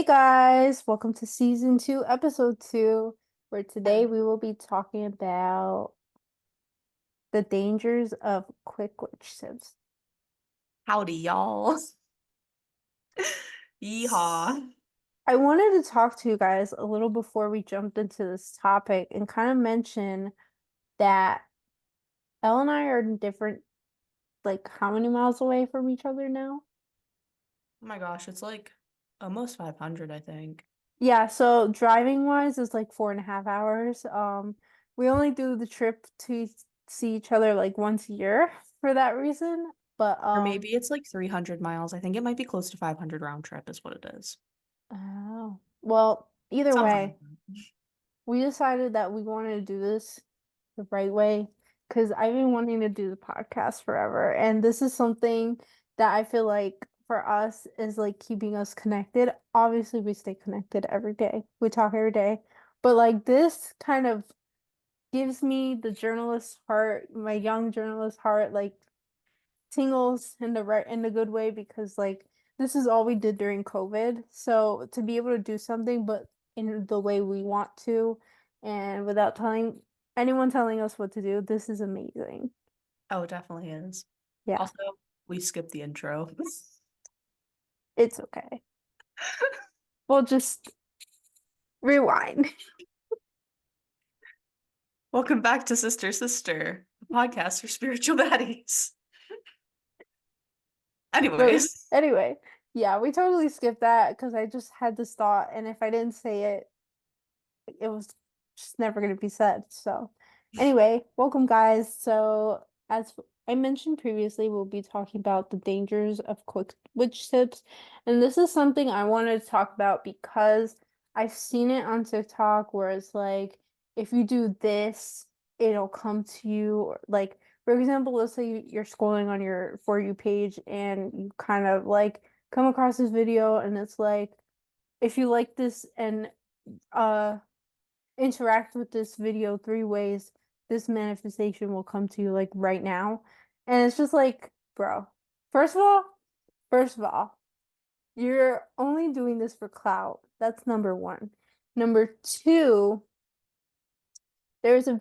Guys, welcome to season 2, episode 2, where today Hello. we will be talking about the dangers of quick witch tips. Howdy, y'all. Yeehaw. S- I wanted to talk to you guys a little before we jumped into this topic and kind of mention that Elle and I are in different, like, how many miles away from each other now? Oh my gosh, it's like almost 500, I think. Yeah, so driving wise is like 4.5 hours. We only do the trip to see each other like once a year for that reason. But Or maybe it's like 300 miles. I think it might be close to 500 round trip is what it is. oh, well, either Something like way, that. we decided that we wanted to do this the right way because I've been wanting to do the podcast forever, and this is something that I feel like for us is like keeping us connected. Obviously, we stay connected every day. We talk every day, but like this kind of gives me the journalist heart, my young journalist heart, like tingles in the good way because like this is all we did during COVID. So to be able to do something but in the way we want to and without telling anyone telling us what to do, this is amazing. Oh, it definitely is. Yeah, Also, we skipped the intro. it's okay. We'll just rewind. Welcome back to Sister Sister, the podcast for spiritual baddies. But Anyways, anyway, yeah, we totally skipped that because I just had this thought and if I didn't say it, it was just never going to be said. So, anyway, welcome, guys. So, as I mentioned previously, we'll be talking about the dangers of quick witch tips. And this is something I wanted to talk about because I've seen it on TikTok where it's like, if you do this, it'll come to you. Or like, for example, let's say you're scrolling on your For You page and you kind of like come across this video and it's like, if you like this and uh interact with this video 3 ways, this manifestation will come to you like right now. And it's just like, bro, first of all, first of all, you're only doing this for clout. That's number one. Number two, there's a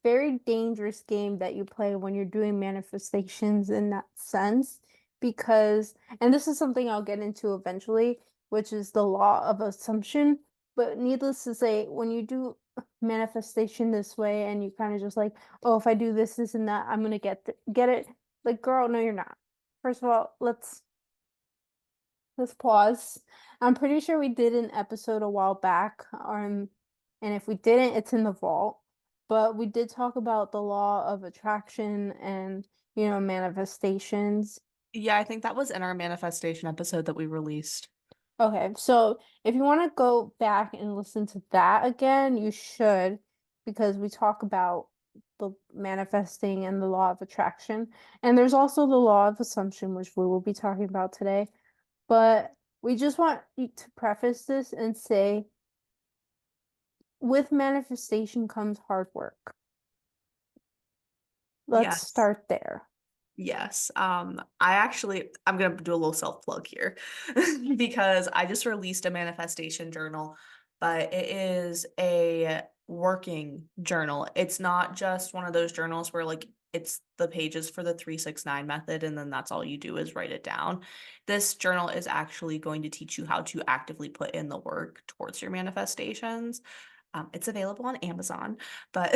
very dangerous game that you play when you're doing manifestations in that sense because, and this is something I'll get into eventually, which is the law of assumption. But needless to say, when you do manifestation this way and you kind of just like, oh, if I do this, this, and that, I'm gonna get it. Like, girl, no, you're not. First of all, let's pause. I'm pretty sure we did an episode a while back, and if we didn't, it's in the vault. But we did talk about the law of attraction and, manifestations. yeah, I think that was in our manifestation episode that we released. Okay, so if you want to go back and listen to that again, you should, because we talk about the manifesting and the law of attraction. And there's also the law of assumption, which we will be talking about today. But we just want to preface this and say, with manifestation comes hard work. Let's Yes. start there. Yes. I'm gonna do a little self-plug here because I just released a manifestation journal, but it is a working journal. It's not just one of those journals where like it's the pages for the 369 method and then that's all you do is write it down. This journal is actually going to teach you how to actively put in the work towards your manifestations. It's available on Amazon. But,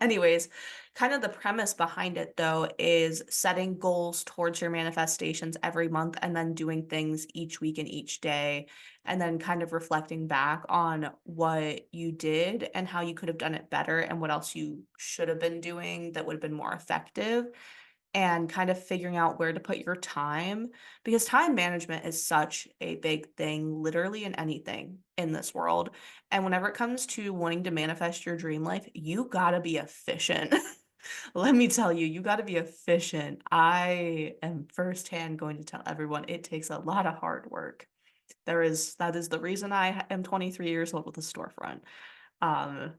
anyways, kind of the premise behind it, though, is setting goals towards your manifestations every month and then doing things each week and each day, and then kind of reflecting back on what you did and how you could have done it better and what else you should have been doing that would have been more effective and kind of figuring out where to put your time because time management is such a big thing literally in anything in this world. And whenever it comes to wanting to manifest your dream life, you got to be efficient. Let me tell you, you got to be efficient. I am firsthand going to tell everyone it takes a lot of hard work. That is the reason I am 23 years old with a storefront,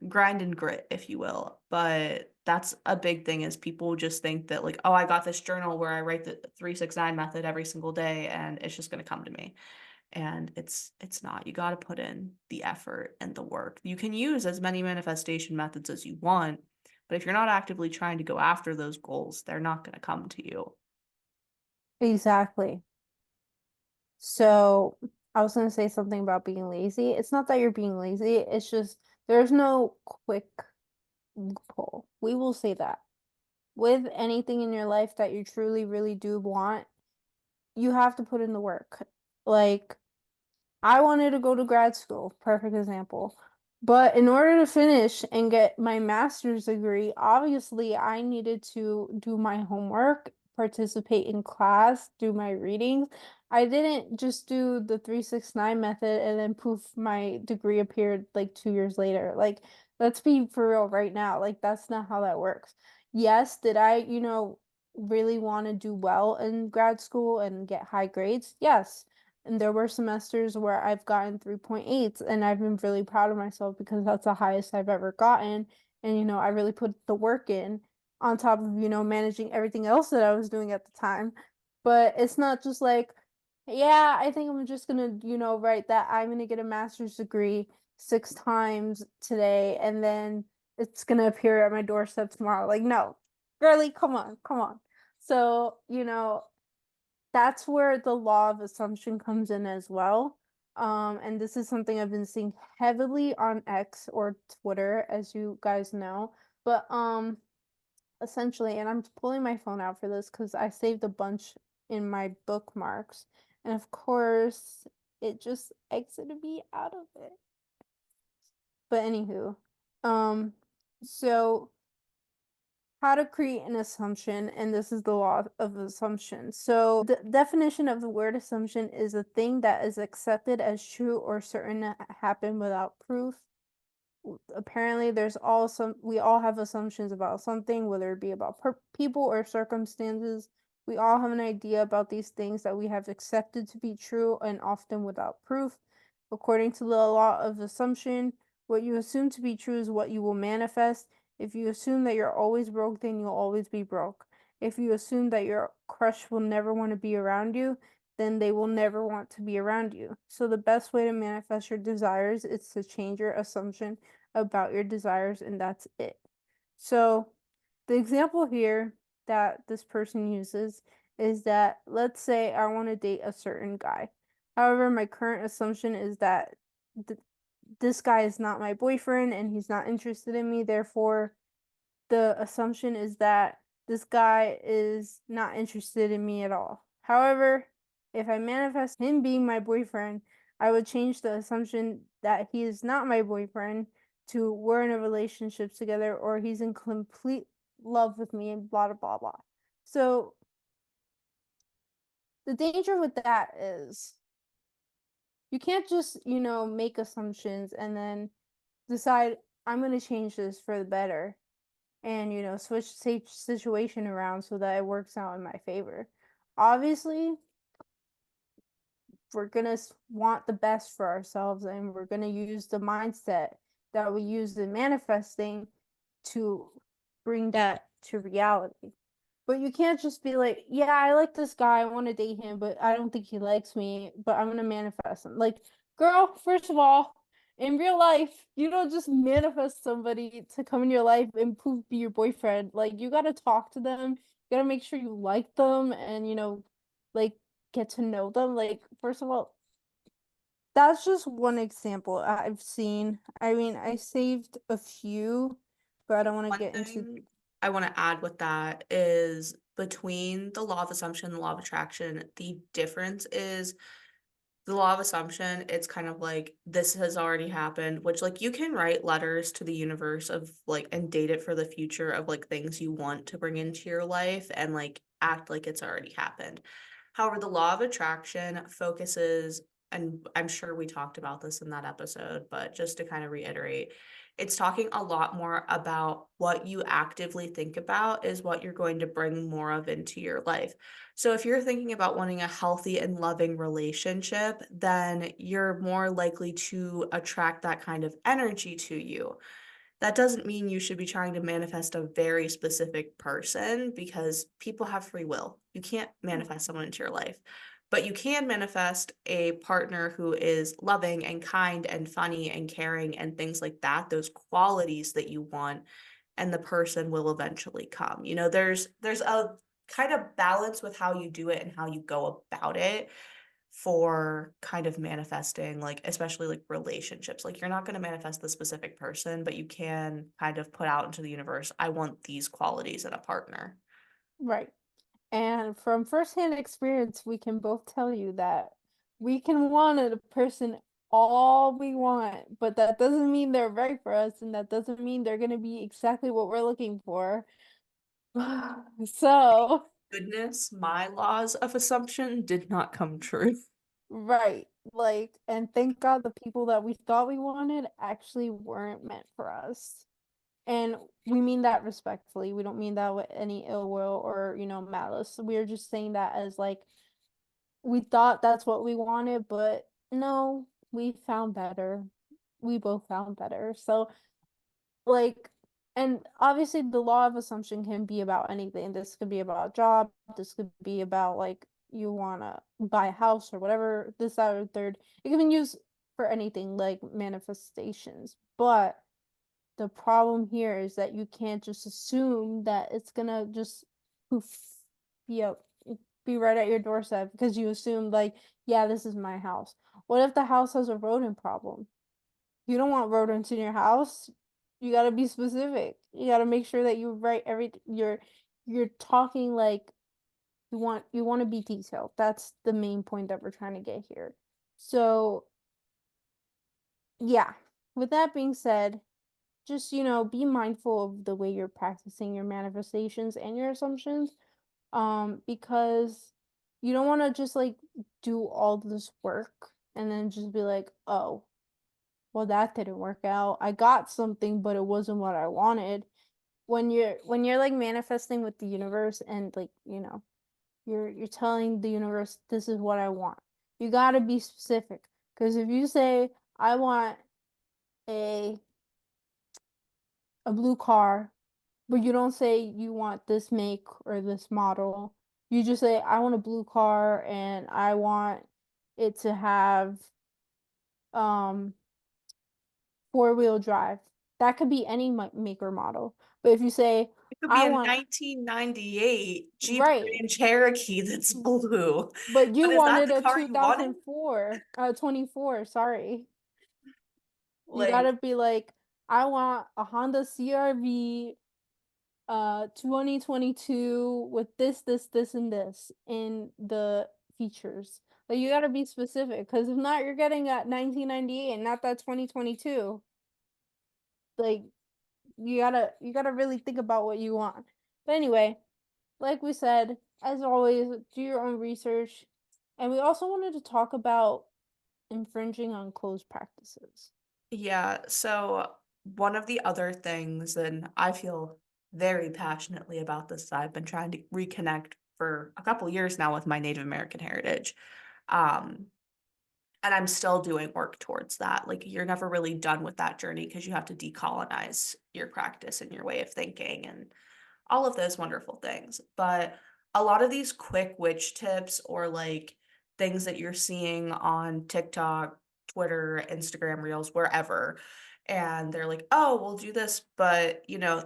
grind and grit, if you will. But that's a big thing is people just think that like, oh, I got this journal where I write the 369 method every single day and it's just going to come to me. and it's not. You got to put in the effort and the work. You can use as many manifestation methods as you want, but if you're not actively trying to go after those goals, they're not going to come to you. Exactly. So I was gonna say something about being lazy. It's not that you're being lazy, it's just there's no quick loophole. We will say that. With anything in your life that you truly, really do want, you have to put in the work. Like, I wanted to go to grad school, perfect example. But in order to finish and get my master's degree, obviously I needed to do my homework, participate in class, do my readings. I didn't just do the 369 method and then poof, my degree appeared like 2 years later. Like, let's be for real right now. Like, that's not how that works. Yes, did I, really want to do well in grad school and get high grades? Yes. And there were semesters where I've gotten 3.8s and I've been really proud of myself because that's the highest I've ever gotten. And, I really put the work in on top of, managing everything else that I was doing at the time. But it's not just like, yeah, I think I'm just gonna, write that I'm gonna get a master's degree 6 times today and then it's gonna appear at my doorstep tomorrow. Like, no, girly, come on, come on. So, that's where the law of assumption comes in as well. And this is something I've been seeing heavily on X or Twitter, as you guys know. But essentially, and I'm pulling my phone out for this because I saved a bunch in my bookmarks. And of course, it just exited me out of it. But anywho, um, so how to create an assumption, and this is the law of assumption. So the definition of the word assumption is a thing that is accepted as true or certain to happen without proof. Apparently we all have assumptions about something, whether it be about people or circumstances. We all have an idea about these things that we have accepted to be true and often without proof. According to the law of assumption, what you assume to be true is what you will manifest. If you assume that you're always broke, then you'll always be broke. If you assume that your crush will never want to be around you, then they will never want to be around you. So the best way to manifest your desires is to change your assumption about your desires, and that's it. So, the example here that this person uses is that let's say I want to date a certain guy. However, my current assumption is that th this guy is not my boyfriend and he's not interested in me. Therefore, the assumption is that this guy is not interested in me at all. However, if I manifest him being my boyfriend, I would change the assumption that he is not my boyfriend to we're in a relationship together or he's in complete love with me and blah blah blah blah. So the danger with that is you can't just, make assumptions and then decide I'm going to change this for the better and switch situation around so that it works out in my favor. Obviously, we're gonna want the best for ourselves and we're gonna use the mindset that we use in manifesting to bring that to reality. But you can't just be like, yeah, I like this guy, I want to date him, but I don't think he likes me, but I'm gonna manifest him. Like, girl, first of all, in real life, you don't just manifest somebody to come in your life and poof be your boyfriend. Like, you gotta talk to them, you gotta make sure you like them and like get to know them. Like, first of all, that's just one example I've seen. I mean, I saved a few, but I don't want to One get into. thing I want to add with that is between the law of assumption and the law of attraction, the difference is the law of assumption, it's kind of like this has already happened, which like you can write letters to the universe of like and date it for the future of like things you want to bring into your life and like act like it's already happened. However, the law of attraction focuses, and I'm sure we talked about this in that episode, but just to kind of reiterate, it's talking a lot more about what you actively think about is what you're going to bring more of into your life. So if you're thinking about wanting a healthy and loving relationship, then you're more likely to attract that kind of energy to you. That doesn't mean you should be trying to manifest a very specific person because people have free will. You can't manifest someone into your life. But you can manifest a partner who is loving and kind and funny and caring and things like that, those qualities that you want, and the person will eventually come. You know, there's a kind of balance with how you do it and how you go about it for kind of manifesting, like, especially, like, relationships. Like, you're not gonna manifest the specific person, but you can kind of put out into the universe, "I want these qualities in a partner." Right. And from firsthand experience, we can both tell you that we can want a person all we want, but that doesn't mean they're right for us, and that doesn't mean they're going to be exactly what we're looking for. So, Goodness, my laws of assumption did not come true. right. Like, and thank God the people that we thought we wanted actually weren't meant for us. And we mean that respectfully. We don't mean that with any ill will or, malice. We're just saying that as like we thought that's what we wanted, but no, we found better. We both found better. So, like, and obviously the law of assumption can be about anything. This could be about a job, this could be about like you wanna buy a house or whatever, this, that, or third. It can be used for anything like manifestations. But the problem here is that you can't just assume that it's gonna just poof, be up, be right at your doorstep because you assume like, yeah, this is my house. What if the house has a rodent problem? You don't want rodents in your house. You gotta be specific. You gotta make sure that you write everything. You're talking like you want to be detailed. That's the main point that we're trying to get here. So yeah. With that being said, just be mindful of the way you're practicing your manifestations and your assumptions, because you don't want to just like do all this work and then just be like, oh, well, that didn't work out. I got something but it wasn't what I wanted. When you're like manifesting with the universe and like you're telling the universe, this is what I want, you got to be specific, because if you say, I want a a blue car, but you don't say you want this make or this model. You just say, I want a blue car and I want it to have um four-wheel drive. That could be any make or model. But if you say, It could be I a want, 1998 Jeep right, Grand Cherokee that's blue. but you But is that wanted the a car you wanted? 2004, 24, sorry. You Like, gotta be like, I want a Honda CRV 2022 with this and this in the features. Like you gotta be specific, because if not, you're getting at 1998 and not that 2022. Like you gotta really think about what you want. But anyway, like we said, as always, do your own research. And we also wanted to talk about infringing on closed practices. yeah, so one of the other things, and I feel very passionately about this, I've been trying to reconnect for a couple years now with my Native American heritage. Um, and I'm still doing work towards that. Like, you're never really done with that journey because you have to decolonize your practice and your way of thinking and all of those wonderful things. But a lot of these quick witch tips or like things that you're seeing on TikTok, Twitter, Instagram Reels, wherever, and they're like, "Oh, we'll do this," but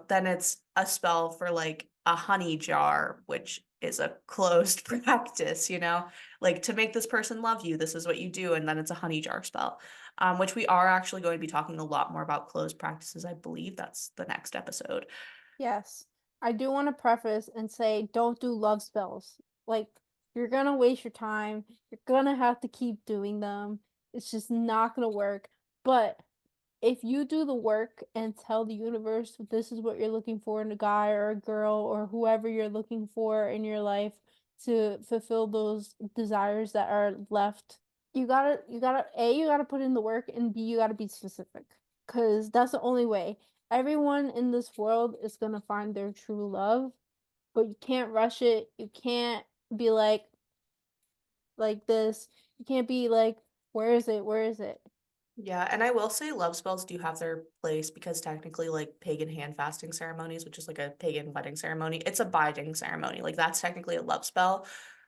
then it's a spell for like a honey jar, which is a closed practice, like to make this person love you, this is what you do, and then it's a honey jar spell. Which we are actually going to be talking a lot more about closed practices. I believe that's the next episode. Yes. I do want to preface and say don't do love spells. Like, you're gonna waste your time. You're gonna have to keep doing them. It's just not gonna work. But if you do the work and tell the universe this is what you're looking for in a guy or a girl or whoever you're looking for in your life to fulfill those desires that are left, you gotta put in the work, and B, you gotta be specific. Because that's the only way. Everyone in this world is gonna find their true love, but you can't rush it. You can't be like this. You can't be like, where is it? Where is it? Yeah, and I will say love spells do have their place because technically, like pagan hand fasting ceremonies, which is like a pagan wedding ceremony, it's a binding ceremony. Like that's technically a love spell.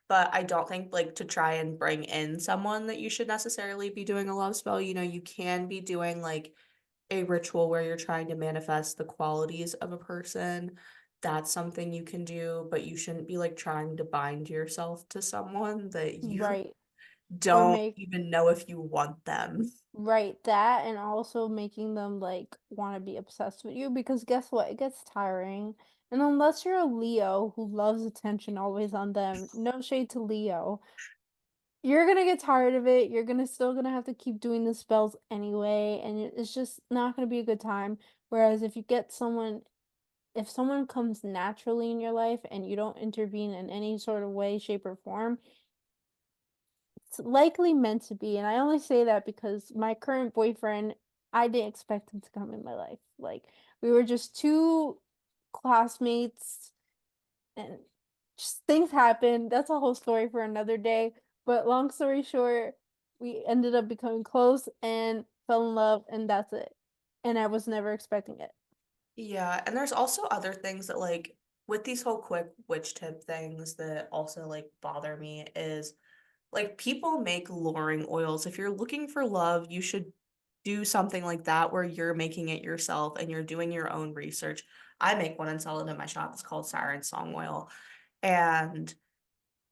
but I don't think, like, to try and bring in someone that you should necessarily be doing a love spell. You can be doing, like, a ritual where you're trying to manifest the qualities of a person. That's something you can do, but you shouldn't be, like, trying to bind yourself to someone that you Right. Or don't make even know if you want them. right that and also making them like want to be obsessed with you because guess what? It gets tiring. And unless you're a Leo who loves attention always on them, no shade to Leo, you're gonna get tired of it. You're gonna still gonna have to keep doing the spells anyway, and it's just not gonna be a good time. Whereas if you get someone, if someone comes naturally in your life and you don't intervene in any sort of way, shape, or form, it's likely meant to be. And I only say that because my current boyfriend, I didn't expect him to come in my life. Like we were just two classmates and just things happened. That's a whole story for another day. But long story short, we ended up becoming close and fell in love, and that's it. And I was never expecting it. Yeah, and there's also other things that, like, with these whole quick witch tip things that also, like, bother me is, like, people make luring oils. If you're looking for love, you should do something like that where you're making it yourself and you're doing your own research. I make one and sell it in my shop. It's called Siren Song Oil, and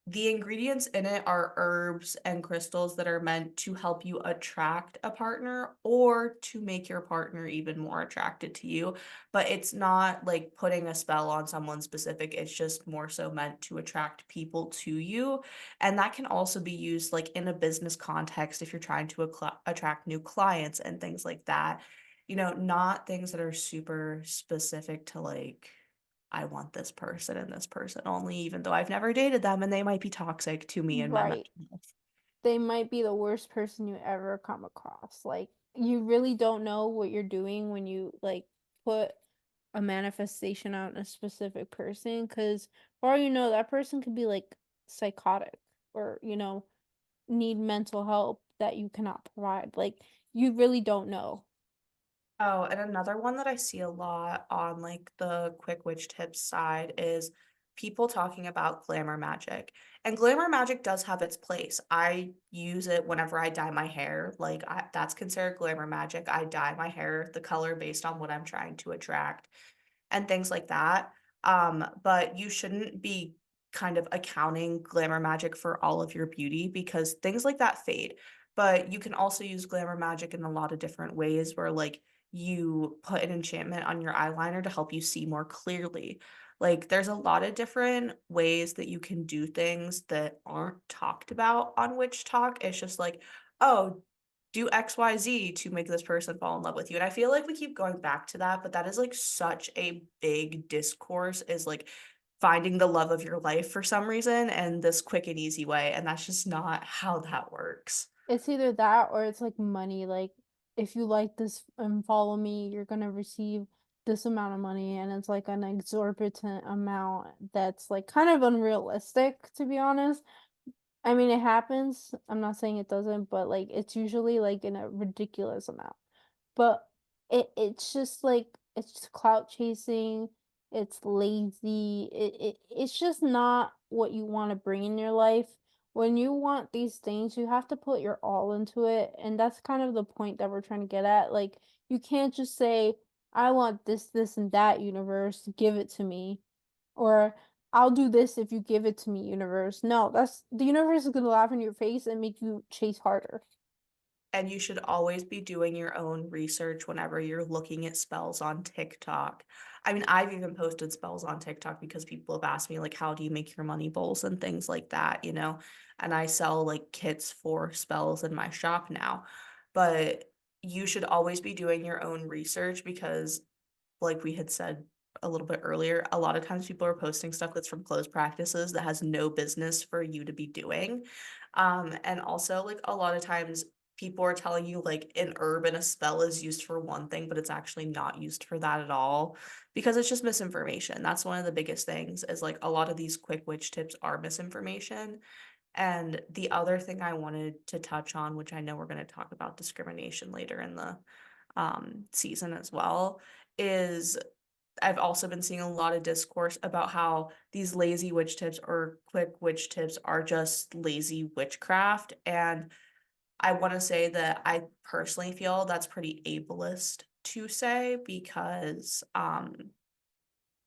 the ingredients in it are herbs and crystals that are meant to help you attract a partner or to make your partner even more attracted to you. But it's not like putting a spell on someone specific. It's just more so meant to attract people to you. And that can also be used like in a business context if you're trying to attract new clients and things like that. Not things that are super specific to like I want this person and this person only, even though I've never dated them and they might be toxic to me and my mental Right. health. They might be the worst person you ever come across. Like you really don't know what you're doing when you like put a manifestation on a specific person because for all you know, that person could be like psychotic or, need mental help that you cannot provide. Like you really don't know. Oh, and another one that I see a lot on like the quick witch tips side is people talking about glamour magic. And glamour magic does have its place. I use it whenever I dye my hair. That's considered glamour magic. I dye my hair the color based on what I'm trying to attract and things like that. But you shouldn't be kind of accounting glamour magic for all of your beauty because things like that fade. But you can also use glamour magic in a lot of different ways where like you put an enchantment on your eyeliner to help you see more clearly. Like there's a lot of different ways that you can do things that aren't talked about on Witch Talk. It's just like, oh, do XYZ to make this person fall in love with you. And I feel like we keep going back to that, but that is like such a big discourse is like finding the love of your life for some reason and this quick and easy way. And that's just not how that works. It's either that or it's like money. Like if you like this and follow me, you're gonna receive this amount of money and it's like an exorbitant amount that's like kind of unrealistic to be honest. I mean, it happens. I'm not saying it doesn't, but like it's usually like in a ridiculous amount. But it's just like it's just clout chasing, it's lazy. It's just not what you want to bring in your life. When you want these things, you have to put your all into it, and that's kind of the point that we're trying to get at. Like you can't just say, I want this, and that universe, give it to me. Or I'll do this if you give it to me, universe. No, that's the universe is gonna laugh in your face and make you chase harder. And you should always be doing your own research whenever you're looking at spells on TikTok. I mean, I've even posted spells on TikTok because people have asked me, like, how do you make your money bowls and things like that? And I sell like kits for spells in my shop now. But you should always be doing your own research because like we had said a little bit earlier, a lot of times people are posting stuff that's from closed practices that has no business for you to be doing. And also, like, a lot of times people are telling you, like, an herb and a spell is used for one thing, but it's actually not used for that at all because it's just misinformation. That's one of the biggest things is like a lot of these quick witch tips are misinformation. And the other thing I wanted to touch on, which I know we're going to talk about discrimination later in the season as well, is I've also been seeing a lot of discourse about how these lazy witch tips or quick witch tips are just lazy witchcraft. And I want to say that I personally feel that's pretty ableist to say because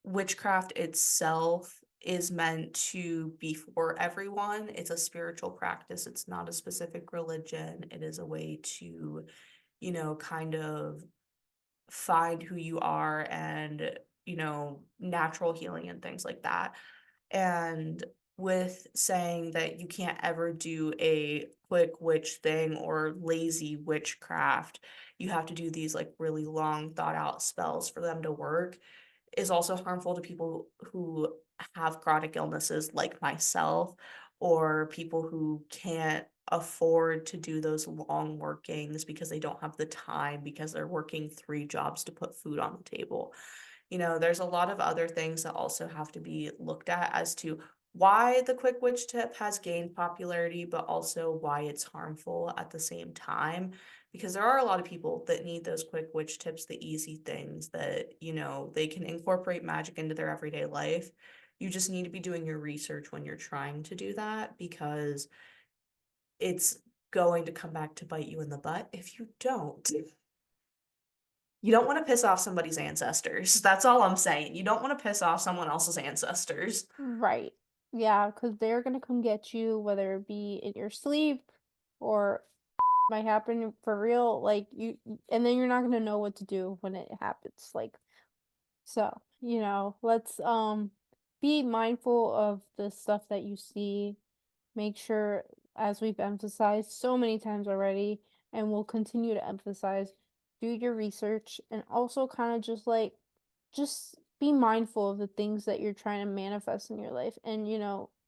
witchcraft itself is meant to be for everyone. It's a spiritual practice. It's not a specific religion. It is a way to, kind of find who you are and, natural healing and things like that. And with saying that you can't ever do a quick witch thing or lazy witchcraft, you have to do these like really long thought out spells for them to work is also harmful to people who have chronic illnesses like myself or people who can't afford to do those long workings because they don't have the time because they're working 3 jobs to put food on the table. There's a lot of other things that also have to be looked at as to why the quick witch tip has gained popularity, but also why it's harmful at the same time. Because there are a lot of people that need those quick witch tips, the easy things that, they can incorporate magic into their everyday life. You just need to be doing your research when you're trying to do that because it's going to come back to bite you in the butt if you don't. You don't want to piss off somebody's ancestors. That's all I'm saying. You don't want to piss off someone else's ancestors. Right. Yeah, because they're gonna come get you, whether it be in your sleep or might happen for real. Like and then you're not gonna know what to do when it happens. Like, so, let's be mindful of the stuff that you see. Make sure, as we've emphasized so many times already, and we'll continue to emphasize, do your research and also kind of just be mindful of the things that you're trying to manifest in your life and,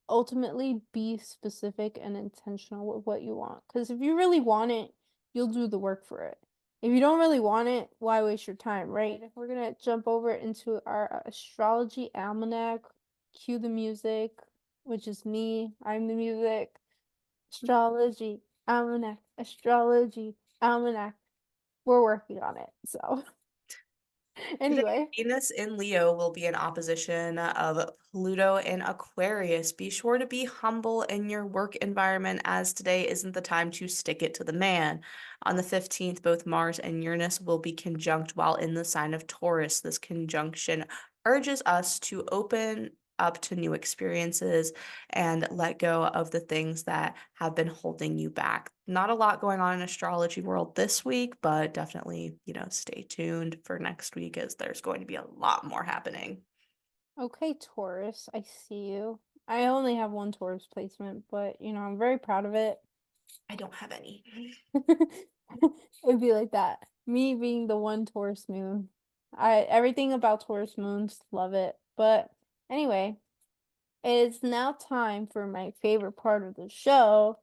ultimately be specific and intentional with what you want. Because if you really want it, you'll do the work for it. If you don't really want it, why waste your time, right? We're gonna jump over into our astrology almanac, cue the music, which is me. I'm the music. Astrology almanac, astrology almanac. We're working on it. So, Today, anyway. Venus in Leo will be in opposition of Pluto in Aquarius. Be sure to be humble in your work environment, as today isn't the time to stick it to the man. On the 15th, both Mars and Uranus will be conjunct while in the sign of Taurus. This conjunction urges us to open up to new experiences and let go of the things that have been holding you back. Not a lot going on in astrology world this week, but definitely, stay tuned for next week as there's going to be a lot more happening. Okay, Taurus, I see you. I only have one Taurus placement, but I'm very proud of it. I don't have any. It'd be like that. Me being the one Taurus moon. Everything about Taurus moons, love it. But anyway, it is now time for my favorite part of the show,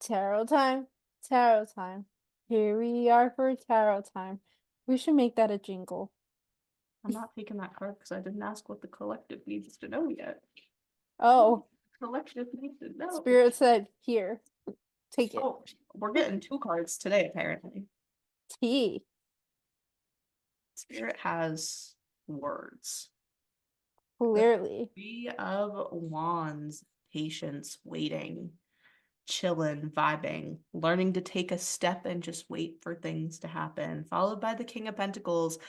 tarot time. Tarot time. Here we are for tarot time. We should make that a jingle. I'm not taking that card because I didn't ask what the collective needs to know yet. Oh, Collective needs to know. Spirit said, here, take it. Oh, we're getting 2 cards today, apparently. Tea. Spirit has words. The Clearly. 3 of Wands, patience, waiting, chillin', vibing, learning to take a step and just wait for things to happen, followed by the King of Pentacles.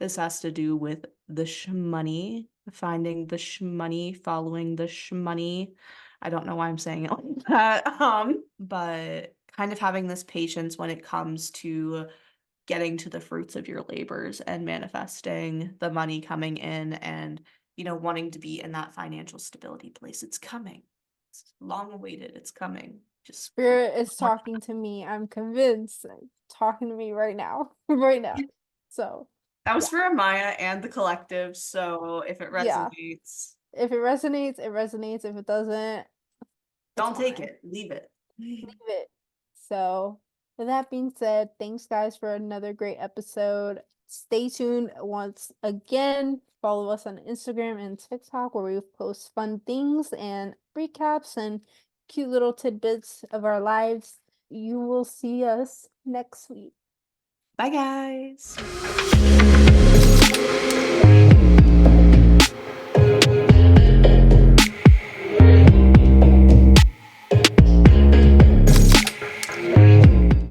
This has to do with the shmoney, finding the shmoney, following the shmoney. I don't know why I'm saying it like that. But kind of having this patience when it comes to getting to the fruits of your labors and manifesting the money coming in and, wanting to be in that financial stability place. It's coming. It's long awaited. It's coming. Just Spirit is talking to me. I'm convinced. Talking to me right now. Right now. So, that was yeah. for Amaya and the collective. So if it Yeah. resonates, If it resonates, it resonates. If it doesn't, it's don't take fine. it. Leave it. Leave it. So, with that being said, thanks guys for another great episode. Stay tuned once again. Follow us on Instagram and TikTok where we post fun things and recaps and cute little tidbits of our lives. You will see us next week. Bye, guys.